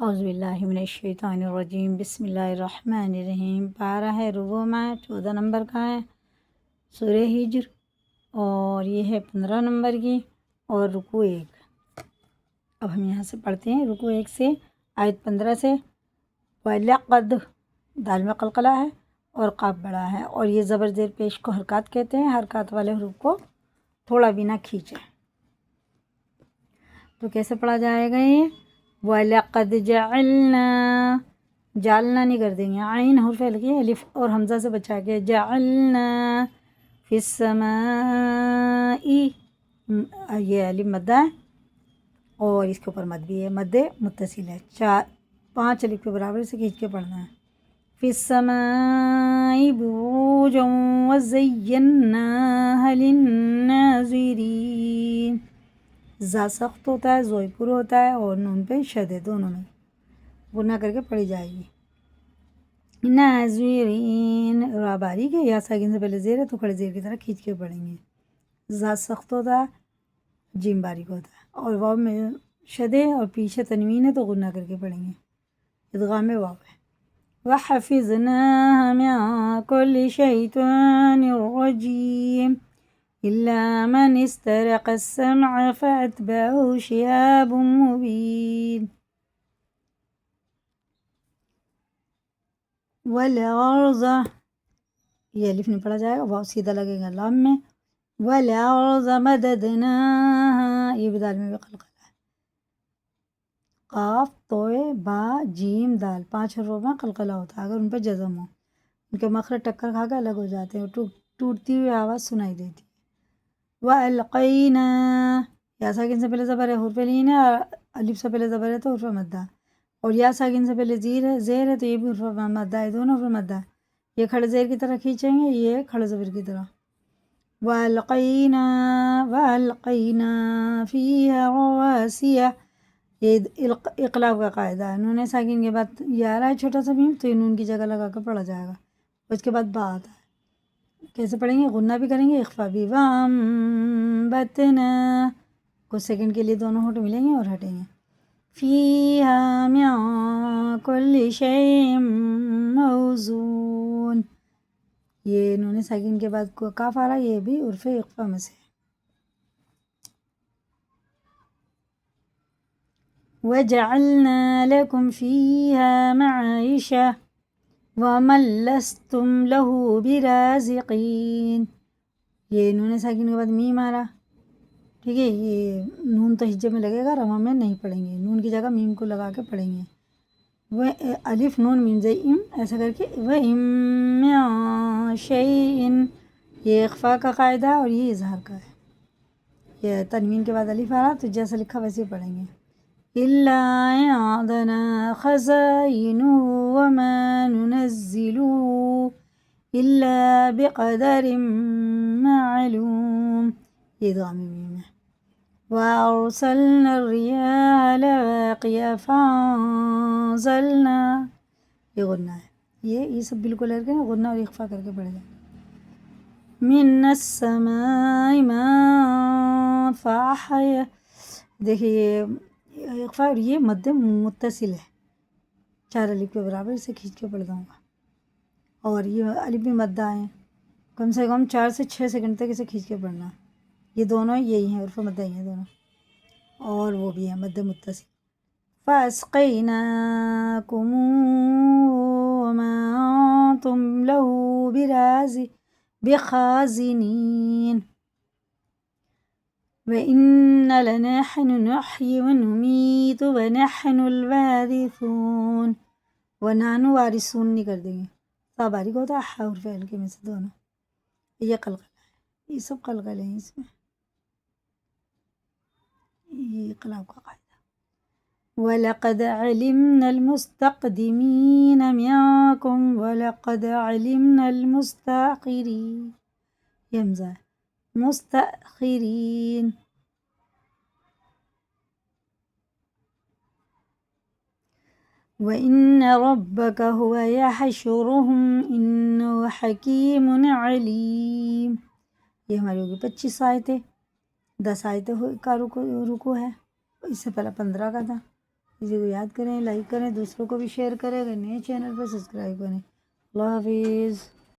اعوذ باللہ من الشیطان الرجیم، بسم اللہ الرحمن الرحیم۔ پارہ ہے ربع میں 14 نمبر کا ہے، سورہ ہجر، اور یہ ہے 15 نمبر کی، اور رکوع 1۔ اب ہم یہاں سے پڑھتے ہیں رکوع 1 سے آیت 15 سے۔ وَلَقَدْ، دال میں قلقلہ ہے اور قاف بڑا ہے، اور یہ زبر زیر پیش کو حرکات کہتے ہیں۔ حرکات والے حروف کو تھوڑا بھی نہ کھینچیں۔ تو کیسے پڑھا جائے گا یہ؟ وَلَقَدْ جَعَلْنَا، جعلنا نہیں کر دیں گے، عین حرف ہلکی ہے، الف اور حمزہ سے بچا کے، جعلنا فی السماء، یہ الف مدہ ہے اور اس کے اوپر مد بھی ہے، مد متصل ہے، 5 الف کے برابر سے کھینچ کے پڑھنا ہے۔ فی السماء بروجا وزیناها للناظرین، زا سخت ہوتا ہے، زوئی پر ہوتا ہے، اور نون پہ شد ہے، دونوں میں غنہ کر کے پڑھی جائے گی۔ ناظرین، را باریک ہے، یا ساکن سے پہلے زیر ہے تو کھڑے زیر کی طرح کھینچ کے پڑھیں گے۔ زا سخت ہوتا ہے، جیم باریک ہوتا ہے، اور واو میں شد ہے اور پیچھے تنوین ہے تو غنہ کر کے پڑھیں گے، ادغام واو ہے۔ وَحَفِظْنَاهَا مِن كُلِّ شَيْطَانٍ رَجِيمٍ إِلَّا مَنِ اسْتَرَقَ السَّمْعَ فَأَتْبَعَهُ شِهَابٌ مُّبِينٌ۔ وَالْأَرْضَ، یہ الف نہیں پڑھا جائے گا، واو سیدھا لگے گا لام میں۔ وَالْأَرْضَ مَدَدْنَاهَا، یہ بھی دال میں بھی قلقلہ ہے، قاف توئے با جیم دال 5 حروف میں قلقلہ ہوتا ہے، اگر ان پہ جزم ہو، ان کے مخرج ٹکر کھا کے الگ ہو جاتے ہیں اور ٹوٹتی ہوئی آواز سنائی دیتی ہے۔ وَأَلْقَيْنَا، یا ساکن سے پہلے زبر ہے، حرف لین ہے، اور الف سے پہلے زبر ہے تو حرف مدہ، اور یا ساکن سے پہلے زیر ہے تو یہ بھی حرف مدہ ہے، دونوں حرف مدہ ہے، یہ کھڑے زیر کی طرح کھینچیں گے، یہ کھڑے زبر کی طرح۔ وَأَلْقَيْنَا فِيهَا رَوَاسِيَ، یہ اقلاب کا قاعدہ ہے، نون ساکن کے بعد یا آ رہا ہے چھوٹا سا میم تو یہ نون کی جگہ لگا کر پڑھا جائے گا، اور اس کے بعد با آتا ہے۔ کیسے پڑھیں گے؟ غنہ بھی کریں گے، اخفا بھی۔ وَأَنبَتْنَا، کچھ سیکنڈ کے لیے دونوں ہونٹ ملیں گے اور ہٹیں گے۔ فِيهَا مِن كُلِّ شَيْءٍ مَّوْزُونٍ، یہ نون ساکن کے بعد کاف آ رہا ہے، یہ بھی عرف اخفا میں سے۔ وَجَعَلْنَا لَكُمْ فِيهَا مَعَائِشَةً وَمَن لَّسْتُمْ لَهُ بِرَازِقِينَ، یہ نون ساکن کے بعد میم آ رہا، ٹھیک ہے، یہ نون تو ہجے میں لگے گا، رواں میں نہیں پڑھیں گے، نون کی جگہ میم کو لگا کے پڑھیں گے۔ وہ الف نون میم زئی ام ایسا کر کے، وَإِن مِّن شَيْءٍ، یہ اخفا کا قاعدہ اور یہ اظہار کا ہے، یہ تنوین کے بعد الف آ رہا تو جیسا لکھا ویسے پڑھیں گے۔ إِلَّا عِندَنَا خَزَائِنُهُ وَمَا نُنَزِّلُهُ إِلَّا بِقَدَرٍ مَّعْلُومٍ، یہ ادغام میم ہے۔ وَأَرْسَلْنَا الرِّيَاحَ لَوَاقِحَ فَأَنزَلْنَا، یہ غنہ ہے، یہ سب بالکل کر کے غنہ اور اخفا کر کے پڑھے گا۔ مِنَ السَّمَاءِ مَاءً فَأَحْيَا، دیکھیے یہ اخفا اور یہ مد متصل ہے، 4 الف کے برابر، اسے کھینچ کے پڑھ دوں گا، اور یہ الف بھی مدہ ہے، کم سے کم 4 سے 6 سیکنڈ تک اسے کھینچ کے پڑھنا، یہ دونوں یہی ہیں، عرف مدہ ہی ہیں دونوں، اور وہ بھی ہے مد متصل۔ فَأَسْقَيْنَاكُمُ وَمَا أَنْتُمْ لَهُ بِخَازِنِينَ وَإِنَّا لَنَحْنُ نُحْيِي وَنُمِيتُ وَنَحْنُ الْوَارِثُونَ، وَنَحْنُ وارثون نہیں کر دیں گے، تا باریک ہوتا ہے، حرف ہلکے میں سے دونوں، یہ قلقلہ ہے، یہ سب قلقلے ہیں اس میں، یہ اقلاب کا قاعدہ۔ وَلَقَدْ عَلِمْنَا الْمُسْتَقْدِمِينَ مِنْكُمْ وَلَقَدْ عَلِمْنَا الْمُسْتَأْخِرِينَ، یہ حمزہ ہے، مستأخرین۔ وَإِنَّ رَبَّكَ هُوَ يَحْشُرُهُمْ إِنَّهُ حَكِيمٌ عَلِيمٌ، یہ ہماری ہوگی 25 آیتیں، 10 آیتیں کا رکوع ہے، اس سے پہلے 15 کا تھا، اسی کو یاد کریں، لائک کریں، دوسروں کو بھی شیئر کریں، اگر نئے چینل پر سبسکرائب کریں۔ اللہ حافظ۔